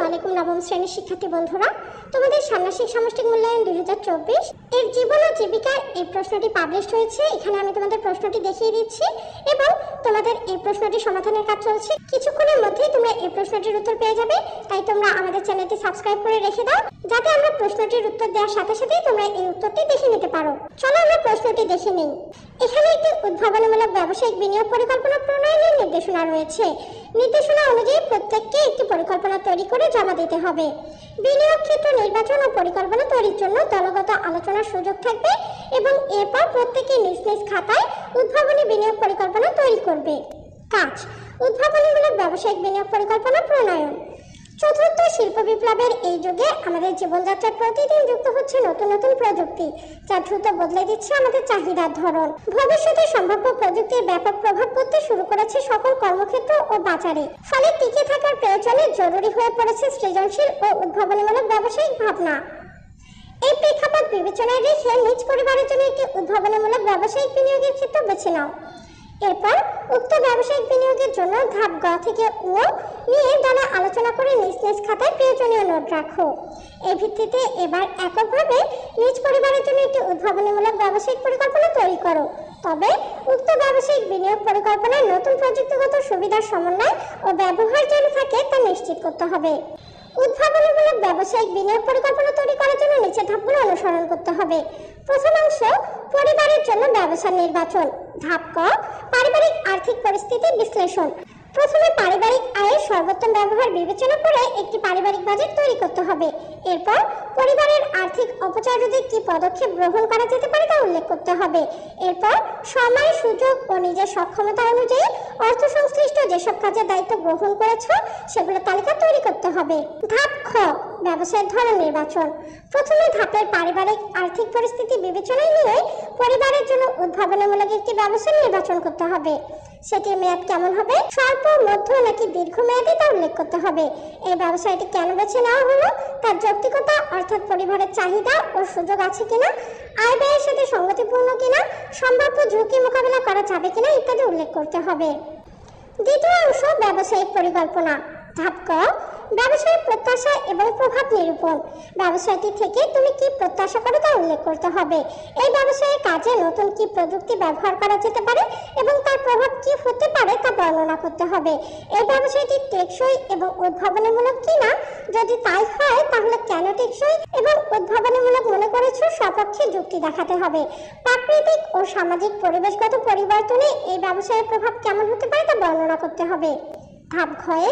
আলাইকুম নবম শ্রেণীর শিক্ষার্থী বন্ধুরা, তোমাদের ষান্মাসিক সামষ্টিক মূল্যায়ন 2024 এর জীবন ও জীবিকার এই প্রশ্নটি পাবলিশ হয়েছে। এখানে আমি তোমাদের প্রশ্নটি দেখিয়ে দিচ্ছি এবং তোমাদের এই প্রশ্নটি সমাধানের কাজ চলছে। কিছুক্ষণের মধ্যেই তোমরা এই প্রশ্নটির উত্তর পেয়ে যাবে, তাই তোমরা আমাদের চ্যানেলটি সাবস্ক্রাইব করে রেখে দাও যাতে আমরা প্রশ্নটির উত্তর দেওয়ার সাথে সাথেই তোমরা এই উত্তরটি দেখে নিতে পারো। চলো আমরা প্রশ্নটি দেখে নিই। এখানে একটি উদ্ভাবনীমূলক ব্যবসায়িক বিনিয়োগ পরিকল্পনা প্রণয়নের নির্দেশনা রয়েছে। নির্দেশনা অনুযায়ী প্রত্যেককে একটি পরিকল্পনা তৈরি করে জমা দিতে হবে। বিনিয়োগ ক্ষেত্র নির্বাচন ও পরিকল্পনা তৈরির জন্য দলগত আলোচনার সুযোগ থাকবে এবং এরপর প্রত্যেকে নিজ নিজ খাতায় উদ্ভাবনী বিনিয়োগ পরিকল্পনা তৈরি করবে। কাজ: উদ্ভাবনীমূলক ব্যবসায়িক বিনিয়োগ পরিকল্পনা প্রণয়ন। চতুর্থ শিল্প বিপ্লবের এই যুগে আমাদের জীবনযাত্রায় প্রতিদিন যুক্ত হচ্ছে নতুন নতুন প্রযুক্তি, যা দ্রুত বদলে দিচ্ছে আমাদের চাহিদার ধরন। ভবিষ্যতে সম্ভাব্য প্রযুক্তির ব্যাপক প্রভাব পড়তে শুরু করেছে সকল কর্মক্ষেত্র ও বাজারে। ফলে টিকে থাকার প্রয়োজনে জরুরি হয়ে পড়েছে সৃজনশীল ও উদ্ভাবনীমূলক ব্যবসায়িক ভাবনা। এই প্রেক্ষাপট বিবেচনায় রেখে নিজ পরিবারের জন্য একটি উদ্ভাবনীমূলক ব্যবসায়িক বিনিয়োগের ক্ষেত্র বেছে নাও। এরপর উক্ত ব্যবসায়িক বিনিয়োগের জন্য ধাপ গ থেকে ও নিয়ে দলে আলোচনা করে নিজ নিজ খাতায় প্রয়োজনীয় নোট রাখো। এই ভিত্তিতে এবার এককভাবে নিজ পরিবারের জন্য একটি উদ্ভাবনীমূলক ব্যবসায়িক পরিকল্পনা তৈরি করো। তবে উক্ত ব্যবসায়িক বিনিয়োগ পরিকল্পনায় নতুন প্রযুক্তিগত সুবিধার সমন্বয় ও ব্যবহার যেন থাকে তা নিশ্চিত করতে হবে। উদ্ভাবনীমূলক ব্যবসায়িক বিনিয়োগ পরিকল্পনা তৈরি করার জন্য নিচের ধাপগুলো অনুসরণ করতে হবে। প্রথম অংশ, পরিবারের জন্য ব্যবসা নির্বাচন। ধাপ ক, পারিবারিক আর্থিক পরিস্থিতি বিশ্লেষণ। প্রথমে পারিবারিক আয়ের সর্বোত্তম ব্যবহার বিবেচনা করে একটি পারিবারিক বাজেট তৈরি করতে হবে। এরপর পরিবারের আর্থিক অপচয় রোধে কি পদক্ষেপ গ্রহণ করা যেতে পারে তা উল্লেখ করতে হবে। এরপর সময়, সুযোগ ও নিজের সক্ষমতা অনুযায়ী অর্থ সংশ্লিষ্ট যেসব কাজের দায়িত্ব গ্রহণ করেছ সেগুলো তালিকা তৈরি করতে হবে। ধাপ খ, ব্যবসায়ের ধরন নির্বাচন। প্রথমে ধাপের পারিবারিক আর্থিক পরিস্থিতি বিবেচনায় নিয়ে পরিবারের জন্য উদ্ভাবনীমূলক একটি ব্যবসা নির্বাচন করতে হবে। সেটির মেয়াদ কেমন হবে, স্বল্প, মধ্য নাকি দীর্ঘমেয়াদী তা উল্লেখ করতে হবে। এই ব্যবসায়টি কেন বেছে নেওয়া হলো, তার যৌক্তিকতা অর্থাৎ পরিবারের চাহিদা ও সুযোগ আছে কিনা, আয় ব্যয়ের সাথে সঙ্গতিপূর্ণ কিনা, সম্ভাব্য ঝুঁকি মোকাবিলা করা যাবে কিনা ইত্যাদি উল্লেখ করতে হবে। দ্বিতীয় অংশ, ব্যবসায়িক পরিকল্পনা। ধাপ ক, ব্যবসায়ের প্রত্যাশা এবং প্রভাব নিরূপণ। ব্যবসায়টি থেকে তুমি কি প্রত্যাশা করো তা উল্লেখ করতে হবে। এই ব্যবসায়ের কাজে নতুন কি প্রযুক্তি ব্যবহার করা যেতে পারে এবং তার প্রভাব কি হতে পারে তা বর্ণনা করতে হবে। এই ব্যবসায়টি টেকসই এবং উদ্ভাবনীমূলক কিনা, যদি তাই হয় তাহলে কেন টেকসই এবং উদ্ভাবনীমূলক মনে করেছো সপক্ষে যুক্তি দেখাতে হবে। প্রাকৃতিক ও সামাজিক পরিবেশগত পরিবর্তনে এই ব্যবসায়ের প্রভাব কেমন হতে পারে তা বর্ণনা করতে হবে। ধাপ ঘয়ে,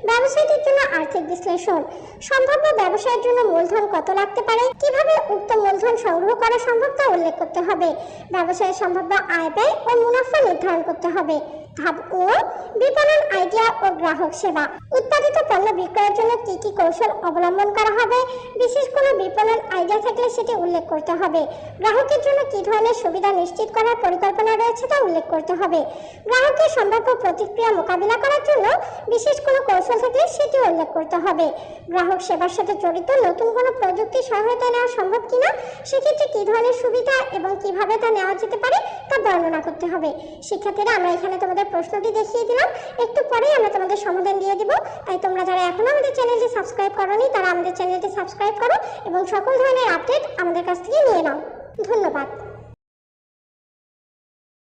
ব্যবসায়টির জন্য আর্থিক বিশ্লেষণ। সম্ভাব্য ব্যবসায়ের জন্য মূলধন কত লাগতে পারে, কিভাবে উক্ত মূলধন সংগ্রহ করা সম্ভব তা উল্লেখ করতে হবে। ব্যবসায়ের সম্ভাব্য আয় ব্যয় ও মুনাফা নির্ধারণ করতে হবে। ধাপ ও, বিপণন আইডিয়া ও গ্রাহক সেবা। উৎপাদিত পণ্য বিক্রয়ের জন্য কি কি কৌশল অবলম্বন করা হবে, বিশেষ কোনো বিপণন আইডিয়া থাকলে সেটি উল্লেখ করতে হবে। গ্রাহকের জন্য কি ধরনের সুবিধা নিশ্চিত করার পরিকল্পনা রয়েছে তা উল্লেখ করতে হবে। গ্রাহকের সম্ভাব্য প্রতিক্রিয়া মোকাবিলা করার জন্য বিশেষ কোনো কৌশল থাকলে সেটি উল্লেখ করতে হবে। গ্রাহক সেবার সাথে জড়িত নতুন কোনো প্রযুক্তি সহায়তা নেওয়া সম্ভব কিনা, সেক্ষেত্রে কি ধরনের সুবিধা এবং কিভাবে তা নেওয়া যেতে পারে তা বর্ণনা করতে হবে। শিক্ষার্থীরা, আমরা এখানে তোমাদের প্রশ্নটি দেখিয়ে দিলাম, একটু পরেই আমরা তোমাদের সমাধান দিয়ে দিব। তাই তোমরা যারা এখনো আমাদের চ্যানেলটি সাবস্ক্রাইব করোনি তারা আমাদের চ্যানেলটি সাবস্ক্রাইব করো এবং সকল ধরনের আপডেট আমাদের কাছ থেকে নিয়ে নাও। ধন্যবাদ।